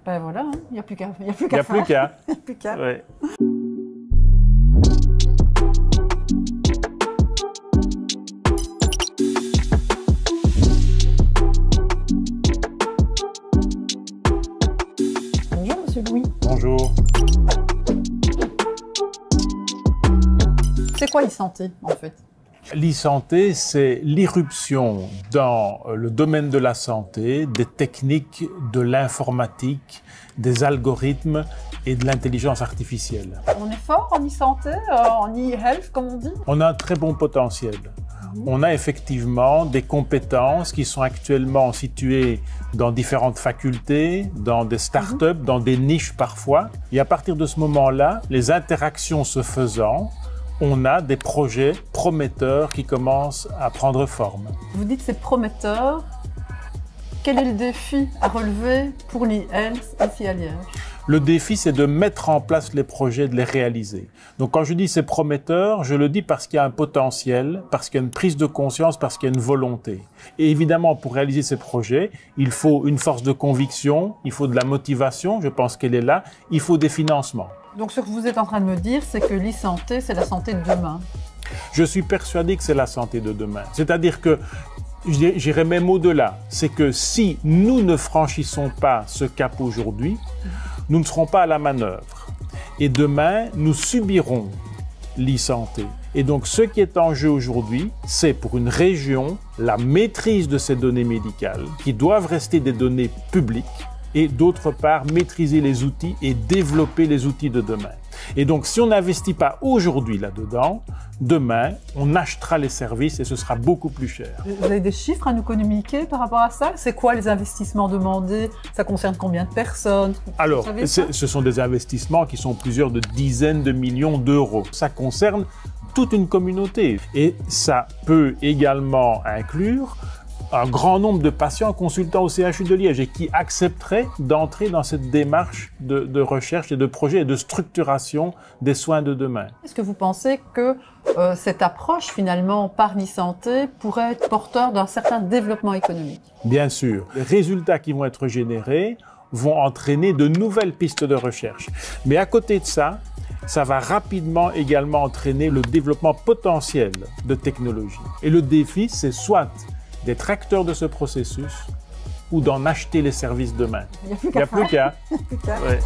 Ben voilà, il n'y a plus qu'à Il n'y a plus qu'à. Il n'y a plus qu'à. Ouais. Bonjour, Monsieur Louis. Bonjour. C'est quoi e-santé, en fait? L'e-santé, c'est l'irruption dans le domaine de la santé des techniques de l'informatique, des algorithmes et de l'intelligence artificielle. On est fort en e-santé, en e-health, comme on dit? On a un très bon potentiel. On a effectivement des compétences qui sont actuellement situées dans différentes facultés, dans des startups, dans des niches parfois. Et à partir de ce moment-là, les interactions se faisant, on a des projets prometteurs qui commencent à prendre forme. Vous dites c'est prometteur. Quel est le défi à relever pour l'e-health ici à Liège? Le défi, c'est de mettre en place les projets, de les réaliser. Donc quand je dis c'est prometteur, je le dis parce qu'il y a un potentiel, parce qu'il y a une prise de conscience, parce qu'il y a une volonté. Et évidemment, pour réaliser ces projets, il faut une force de conviction, il faut de la motivation, je pense qu'elle est là, il faut des financements. Donc ce que vous êtes en train de me dire, c'est que l'e-santé, c'est la santé de demain. Je suis persuadé que c'est la santé de demain. C'est-à-dire que, j'irai même au-delà, c'est que si nous ne franchissons pas ce cap aujourd'hui, nous ne serons pas à la manœuvre. Et demain, nous subirons l'e-santé. Et donc, ce qui est en jeu aujourd'hui, c'est pour une région la maîtrise de ces données médicales, qui doivent rester des données publiques, et d'autre part, maîtriser les outils et développer les outils de demain. Et donc, si on n'investit pas aujourd'hui là-dedans, demain, on achètera les services et ce sera beaucoup plus cher. Vous avez des chiffres à nous communiquer par rapport à ça? C'est quoi les investissements demandés? Ça concerne combien de personnes? Alors, ce sont des investissements qui sont plusieurs de dizaines de millions d'euros. Ça concerne toute une communauté et ça peut également inclure un grand nombre de patients consultant au CHU de Liège et qui accepteraient d'entrer dans cette démarche de recherche et de projet et de structuration des soins de demain. Est-ce que vous pensez que cette approche finalement par l'e-santé pourrait être porteur d'un certain développement économique? Bien sûr. Les résultats qui vont être générés vont entraîner de nouvelles pistes de recherche. Mais à côté de ça, ça va rapidement également entraîner le développement potentiel de technologies. Et le défi, c'est soit d'être acteur de ce processus ou d'en acheter les services demain. Il n'y a plus qu'à. Ouais.